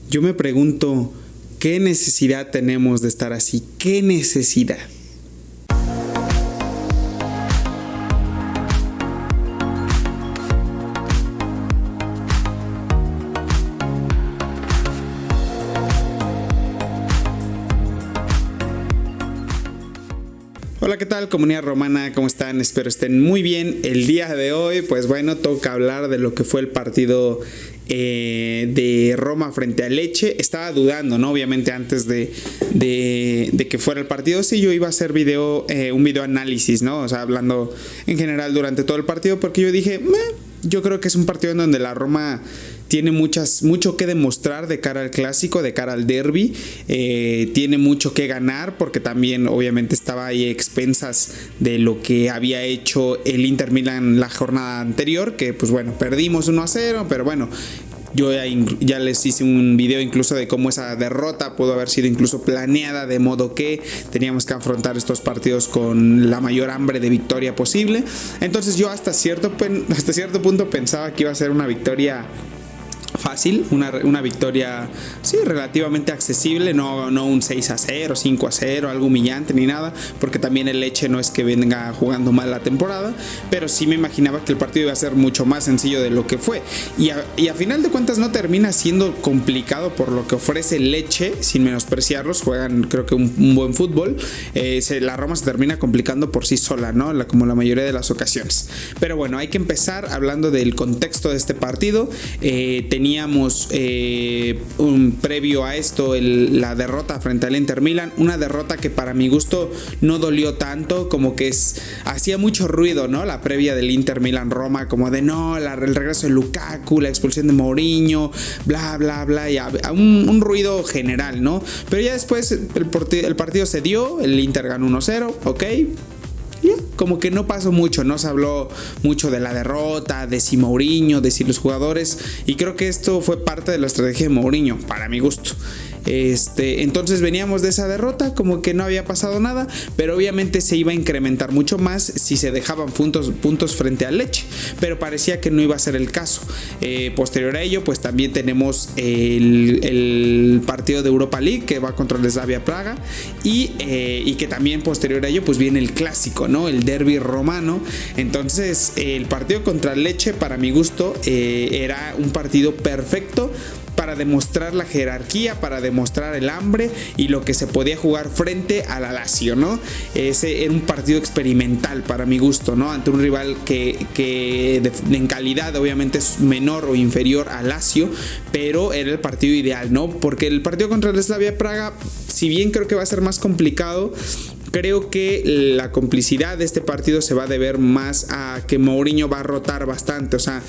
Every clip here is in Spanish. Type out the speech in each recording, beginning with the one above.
Yo me pregunto, ¿qué necesidad tenemos de estar así? ¿Qué necesidad? Hola, ¿qué tal, comunidad romana? ¿Cómo están? Espero estén muy bien. El día de hoy, pues bueno, toca hablar de lo que fue el partido de Roma frente a Lecce. Estaba dudando, ¿no? Obviamente antes de que fuera el partido, sí, yo iba a hacer un video análisis, ¿no? O sea, hablando en general durante todo el partido, porque yo dije, yo creo que es un partido en donde la Roma tiene mucho que demostrar de cara al clásico, de cara al derbi. Tiene mucho que ganar porque también obviamente estaba ahí a expensas de lo que había hecho el Inter Milan la jornada anterior, que pues bueno, perdimos 1-0, pero bueno, yo ya les hice un video incluso de cómo esa derrota pudo haber sido incluso planeada, de modo que teníamos que afrontar estos partidos con la mayor hambre de victoria posible. Entonces yo hasta cierto punto pensaba que iba a ser una victoria fácil, una victoria sí relativamente accesible, no un 6-0, 5-0, algo humillante ni nada, porque también el Lecce no es que venga jugando mal la temporada, pero sí me imaginaba que el partido iba a ser mucho más sencillo de lo que fue, y a final de cuentas no termina siendo complicado por lo que ofrece el Lecce, sin menospreciarlos, juegan creo que un buen fútbol. La Roma se termina complicando por sí sola, ¿no? Como la mayoría de las ocasiones, pero bueno, hay que empezar hablando del contexto de este partido. Teníamos previo a esto la derrota frente al Inter Milan, una derrota que para mi gusto no dolió tanto, como que hacía mucho ruido, ¿no? La previa del Inter Milan Roma, como de no, el regreso de Lukaku, la expulsión de Mourinho, bla bla bla, y un ruido general, ¿no? Pero ya después el partido se dio, el Inter ganó 1-0, ok. Como que no pasó mucho, no se habló mucho de la derrota, de si Mourinho, de si los jugadores, y creo que esto fue parte de la estrategia de Mourinho, para mi gusto. Entonces veníamos de esa derrota, como que no había pasado nada, pero obviamente se iba a incrementar mucho más si se dejaban puntos frente al Lecce, pero parecía que no iba a ser el caso. Posterior a ello, pues también tenemos el partido de Europa League que va contra el Slavia Praga, y que también posterior a ello pues viene el clásico, ¿no? El derbi romano. Entonces el partido contra el Lecce, para mi gusto, era un partido perfecto para demostrar la jerarquía, para demostrar el hambre y lo que se podía jugar frente a la Lazio, ¿no? Ese era un partido experimental para mi gusto, ¿no? Ante un rival que en calidad obviamente es menor o inferior a Lazio, pero era el partido ideal, ¿no? Porque el partido contra el Slavia Praga, si bien creo que va a ser más complicado, creo que la complicidad de este partido se va a deber más a que Mourinho va a rotar bastante. O sea,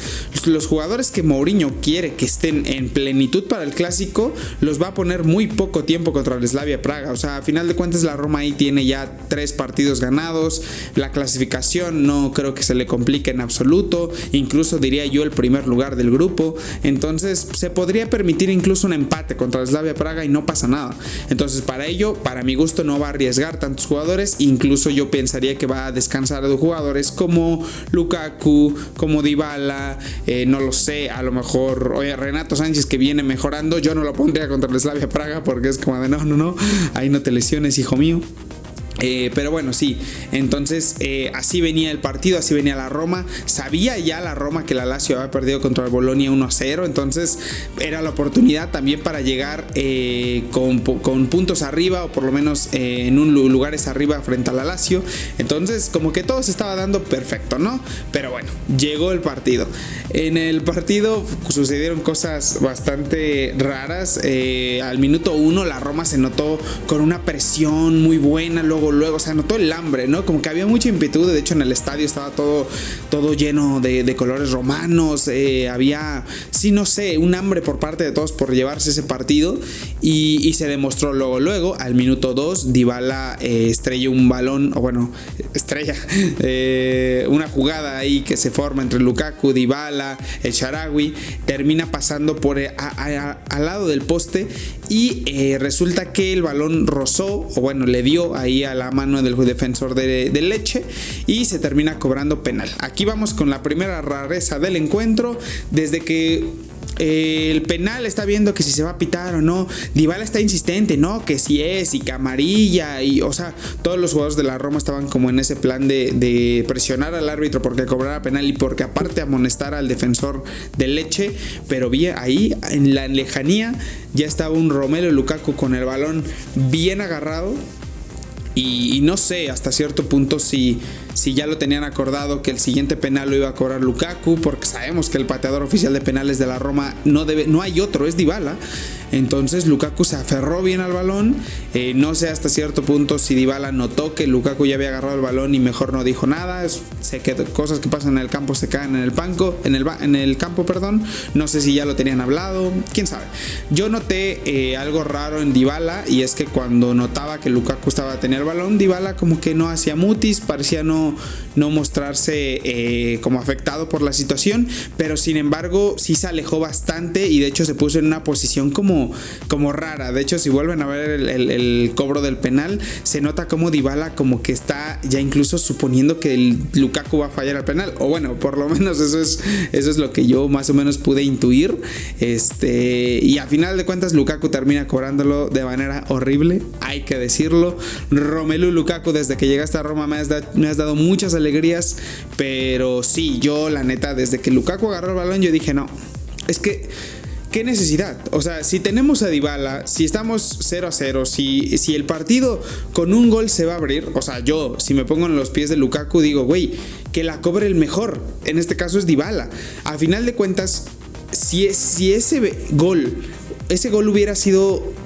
los jugadores que Mourinho quiere que estén en plenitud para el clásico los va a poner muy poco tiempo contra el Slavia Praga. O sea, a final de cuentas la Roma ahí tiene ya 3 partidos ganados. La clasificación no creo que se le complique en absoluto. Incluso diría yo el primer lugar del grupo. Entonces se podría permitir incluso un empate contra el Slavia Praga y no pasa nada. Entonces para ello, para mi gusto, no va a arriesgar tantos jugadores. Incluso yo pensaría que va a descansar a los jugadores como Lukaku, como Dybala, no lo sé, a lo mejor Renato Sánchez, que viene mejorando. Yo no lo pondría contra el Slavia Praga porque es como de no, ahí no te lesiones, hijo mío. Pero bueno, sí, entonces así venía el partido, así venía la Roma. Sabía ya la Roma que la Lazio había perdido contra el Bolonia 1-0, entonces era la oportunidad también para llegar con puntos arriba, o por lo menos en lugares arriba frente a la Lazio. Entonces como que todo se estaba dando perfecto, ¿no? Pero bueno, llegó el partido. En el partido sucedieron cosas bastante raras. Al minuto 1 la Roma se notó con una presión muy buena, luego, o sea, notó el hambre, ¿no? Como que había mucha impetud. De hecho, en el estadio estaba todo lleno de colores romanos. Había, sí, no sé, un hambre por parte de todos por llevarse ese partido. Y se demostró luego, al minuto 2, Dybala estrella un balón, o bueno, una jugada ahí que se forma entre Lukaku, Dybala, el Shaarawy, termina pasando por al lado del poste, y resulta que el balón rozó, o bueno, le dio ahí a la mano del defensor de Lecce, y se termina cobrando penal. Aquí vamos con la primera rareza del encuentro. Desde que el penal está viendo que si se va a pitar o no. Dybala está insistente, no, que si es, y que amarilla, y o sea, todos los jugadores de la Roma estaban como en ese plan de presionar al árbitro porque cobrara penal y porque aparte amonestar al defensor de Lecce. Pero vi ahí en la lejanía ya estaba un Romelu Lukaku con el balón bien agarrado. Y no sé hasta cierto punto si ya lo tenían acordado que el siguiente penal lo iba a cobrar Lukaku, porque sabemos que el pateador oficial de penales de la Roma no hay otro, es Dybala. Entonces Lukaku se aferró bien al balón. No sé hasta cierto punto si Dybala notó que Lukaku ya había agarrado el balón y mejor no dijo nada. Cosas que pasan en el campo se caen en el campo, perdón. No sé si ya lo tenían hablado, quién sabe. Yo noté algo raro en Dybala, y es que cuando notaba que Lukaku tenía el balón, Dybala como que no hacía mutis, parecía no mostrarse como afectado por la situación, pero sin embargo sí se alejó bastante y de hecho se puso en una posición como rara. De hecho, si vuelven a ver el cobro del penal, se nota como Dybala como que está ya incluso suponiendo que el Lukaku va a fallar el penal, o bueno, por lo menos eso es lo que yo más o menos pude intuir. Y a final de cuentas Lukaku termina cobrándolo de manera horrible, hay que decirlo. Romelu Lukaku, desde que llegaste a Roma me has dado muchas alegrías, pero sí, yo la neta, desde que Lukaku agarró el balón, yo dije, no, es que ¿qué necesidad? O sea, si tenemos a Dybala, si estamos 0-0, si el partido con un gol se va a abrir, o sea, yo, si me pongo en los pies de Lukaku, digo, güey, que la cobre el mejor. En este caso es Dybala. A final de cuentas, si ese gol hubiera sido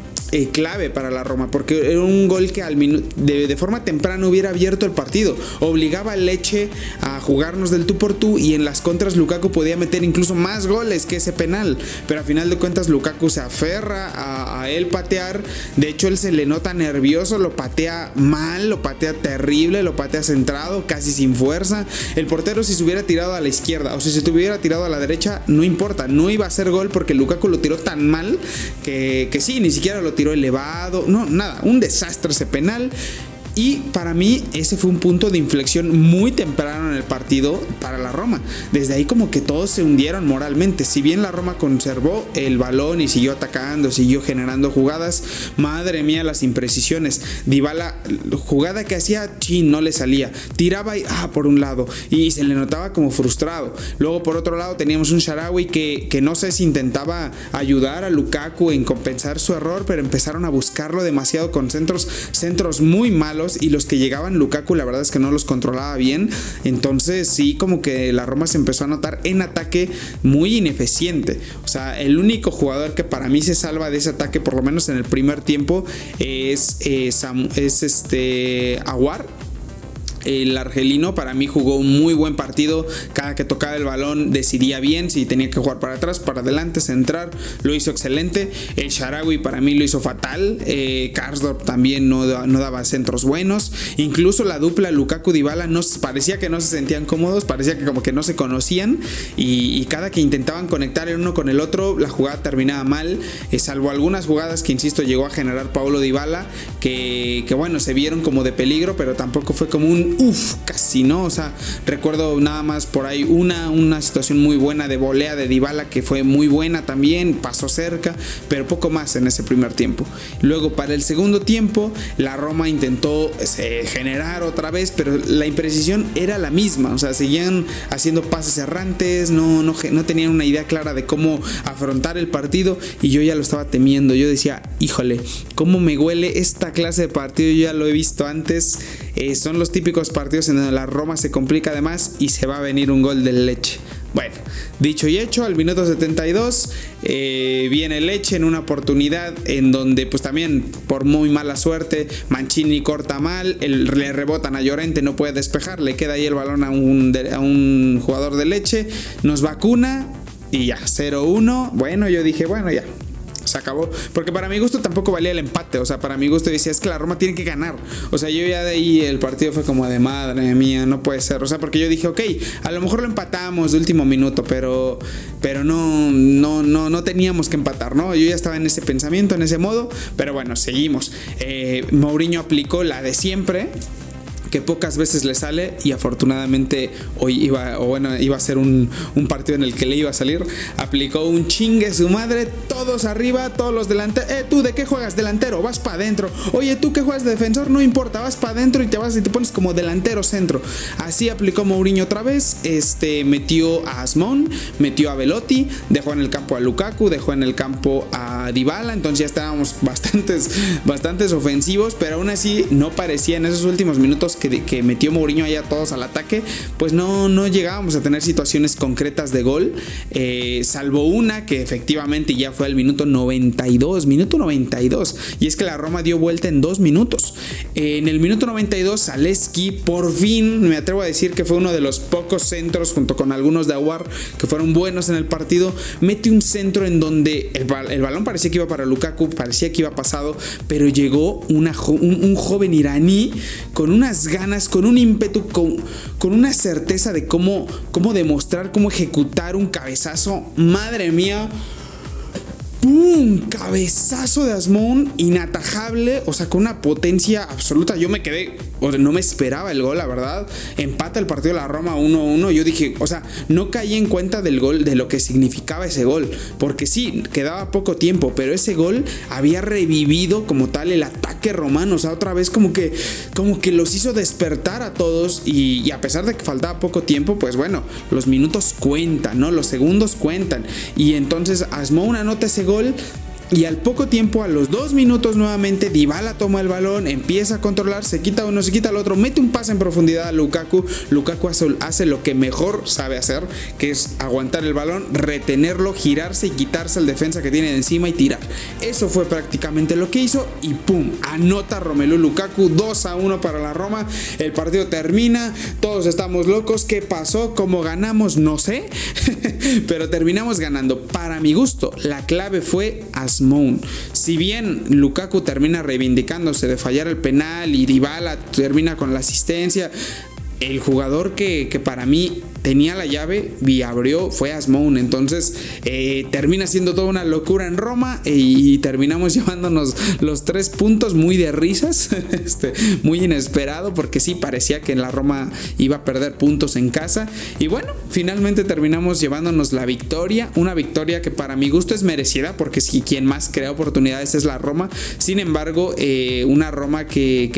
clave para la Roma, porque era un gol que de forma temprana hubiera abierto el partido, obligaba al Lecce a jugarnos del tú por tú, y en las contras Lukaku podía meter incluso más goles que ese penal, pero a final de cuentas Lukaku se aferra a él patear. De hecho, él se le nota nervioso, lo patea mal, lo patea terrible, lo patea centrado, casi sin fuerza. El portero, si se hubiera tirado a la izquierda o si se hubiera tirado a la derecha, no importa, no iba a ser gol, porque Lukaku lo tiró tan mal que sí, ni siquiera lo tiró elevado, no, nada, un desastre ese penal. Y para mí ese fue un punto de inflexión muy temprano en el partido para la Roma. Desde ahí como que todos se hundieron moralmente. Si bien la Roma conservó el balón y siguió atacando, siguió generando jugadas, madre mía las imprecisiones. Dybala, jugada que hacía, no le salía. Tiraba y por un lado, y se le notaba como frustrado. Luego por otro lado teníamos un Shaarawy que no sé si intentaba ayudar a Lukaku en compensar su error, pero empezaron a buscarlo demasiado con centros muy malos, y los que llegaban Lukaku la verdad es que no los controlaba bien. Entonces sí, como que la Roma se empezó a notar en ataque muy ineficiente. O sea, el único jugador que para mí se salva de ese ataque, por lo menos en el primer tiempo, es Aouar. El argelino para mí jugó un muy buen partido. Cada que tocaba el balón decidía bien si tenía que jugar para atrás, para adelante, centrar, lo hizo excelente. El Shaarawy para mí lo hizo fatal. Karsdorp también no daba centros buenos. Incluso la dupla Lukaku-Dybala parecía que no se sentían cómodos, parecía que como que no se conocían, y cada que intentaban conectar el uno con el otro, la jugada terminaba mal, salvo algunas jugadas que, insisto, llegó a generar Paulo Dybala, que bueno, se vieron como de peligro, pero tampoco fue como un casi, ¿no? O sea, recuerdo nada más por ahí una situación muy buena de volea de Dybala, que fue muy buena también, pasó cerca, pero poco más en ese primer tiempo. Luego para el segundo tiempo la Roma intentó generar otra vez, pero la imprecisión era la misma. O sea, seguían haciendo pases errantes, no tenían una idea clara de cómo afrontar el partido, y yo ya lo estaba temiendo. Yo decía, híjole, cómo me huele esta clase de partido, yo ya lo he visto antes. Son los típicos partidos en donde la Roma se complica además y se va a venir un gol del Lecce. Bueno, dicho y hecho, al minuto 72 viene el Lecce en una oportunidad en donde pues también por muy mala suerte Mancini corta mal, le rebotan a Llorente, no puede despejar, le queda ahí el balón a un jugador del Lecce, nos vacuna y ya, 0-1. Bueno, yo dije, bueno, ya se acabó, porque para mi gusto tampoco valía el empate. O sea, para mi gusto decía, es que la Roma tiene que ganar. O sea, yo ya de ahí el partido fue como de madre mía, no puede ser. O sea, porque yo dije, ok, a lo mejor lo empatamos de último minuto, pero no teníamos que empatar, ¿no? Yo ya estaba en ese pensamiento, en ese modo, pero bueno, seguimos. Mourinho aplicó la de siempre. que pocas veces le sale, y afortunadamente hoy iba a ser un partido en el que le iba a salir. Aplicó un chingue su madre, todos arriba, todos los delanteros. ¿Tú de qué juegas? Delantero, vas para adentro. Oye, ¿tú qué juegas de defensor? No importa, vas para adentro y te pones como delantero centro. Así aplicó Mourinho otra vez. Metió a Asmón, metió a Belotti, dejó en el campo a Lukaku, dejó en el campo a Dybala. Entonces ya estábamos bastantes ofensivos, pero aún así no parecía en esos últimos minutos que metió Mourinho allá todos al ataque, pues no llegábamos a tener situaciones concretas de gol, salvo una que efectivamente ya fue al minuto 92, y es que la Roma dio vuelta en 2 minutos. En el minuto 92 Zalewski, por fin, me atrevo a decir que fue uno de los pocos centros, junto con algunos de Aouar, que fueron buenos en el partido, mete un centro en donde el balón parecía que iba para Lukaku, parecía que iba pasado, pero llegó un joven iraní con unas ganas, con un ímpetu, con una certeza de cómo demostrar, cómo ejecutar un cabezazo. Madre mía, ¡pum! Cabezazo de Asmón, inatajable, o sea, con una potencia absoluta. Yo me quedé, no me esperaba el gol, la verdad. Empata el partido de la Roma 1-1. Yo dije, o sea, no caí en cuenta del gol, de lo que significaba ese gol, porque sí, quedaba poco tiempo, pero ese gol había revivido como tal el ataque romano. O sea, otra vez como que los hizo despertar a todos, y a pesar de que faltaba poco tiempo, pues bueno, los minutos cuentan, ¿no? Los segundos cuentan, y entonces Asmón anota ese gol. Y al poco tiempo, a los 2 minutos nuevamente, Dybala toma el balón, empieza a controlar, se quita uno, se quita el otro, mete un pase en profundidad a Lukaku. Lukaku hace lo que mejor sabe hacer, que es aguantar el balón, retenerlo, girarse y quitarse al defensa que tiene de encima y tirar. Eso fue prácticamente lo que hizo, y ¡pum! Anota Romelu Lukaku, 2-1 para la Roma. El partido termina, todos estamos locos. ¿Qué pasó? ¿Cómo ganamos? No sé, pero terminamos ganando. Para mi gusto, la clave fue Asmón. Si bien Lukaku termina reivindicándose de fallar el penal y Dybala termina con la asistencia, el jugador que para mí tenía la llave y abrió fue Asmón. Entonces termina siendo toda una locura en Roma, y terminamos llevándonos los 3 puntos muy de risas, muy inesperado, porque sí parecía que la Roma iba a perder puntos en casa, y bueno, finalmente terminamos llevándonos la victoria, una victoria que para mi gusto es merecida, porque si quien más crea oportunidades es la Roma. Sin embargo, una Roma que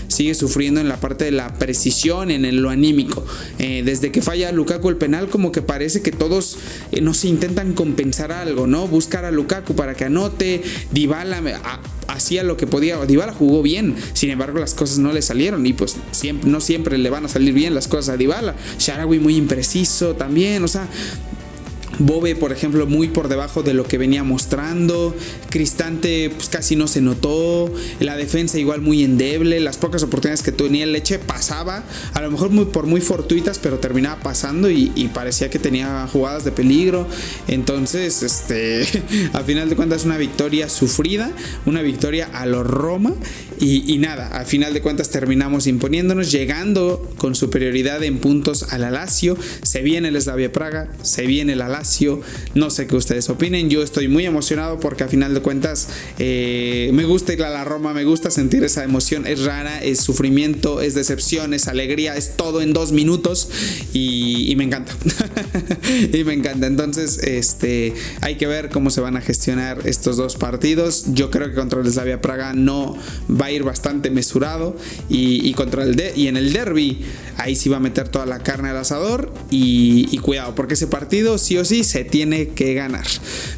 sigue sufriendo en la parte de la precisión, en lo anímico. Desde que falla Lukaku el penal, como que parece que todos no se intentan compensar algo, ¿no? Buscar a Lukaku para que anote. Dybala hacía lo que podía. Dybala jugó bien, sin embargo las cosas no le salieron, y pues no siempre le van a salir bien las cosas a Dybala. Shaarawy muy impreciso también, o sea, Bove, por ejemplo, muy por debajo de lo que venía mostrando. Cristante pues casi no se notó. La defensa igual muy endeble. Las pocas oportunidades que tenía el Lecce pasaba, a lo mejor muy fortuitas, pero terminaba pasando, y parecía que tenía jugadas de peligro. Entonces a final de cuentas una victoria sufrida, una victoria a lo Roma, y nada, a final de cuentas terminamos imponiéndonos, llegando con superioridad en puntos a la Lazio. Se viene el Slavia Praga, se viene la Lazio. No sé qué ustedes opinen. Yo estoy muy emocionado porque a final de cuentas me gusta ir a la Roma, me gusta sentir esa emoción. Es rara, es sufrimiento, es decepción, es alegría, es todo en 2 minutos, y me encanta. Y me encanta. Entonces hay que ver cómo se van a gestionar estos 2 partidos. Yo creo que contra el Slavia Praga no va a ir bastante mesurado, y en el derbi ahí sí va a meter toda la carne al asador, y cuidado, porque ese partido sí o sí se tiene que ganar.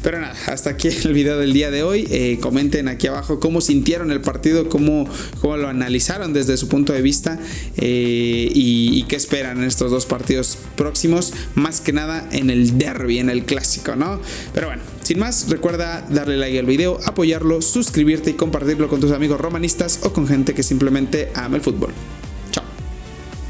Pero nada, hasta aquí el video del día de hoy. Comenten aquí abajo cómo sintieron el partido, cómo lo analizaron desde su punto de vista, y qué esperan en estos 2 partidos próximos, más que nada en el derbi, en el clásico, ¿no? Pero bueno, sin más, recuerda darle like al video, apoyarlo, suscribirte y compartirlo con tus amigos romanistas o con gente que simplemente ama el fútbol.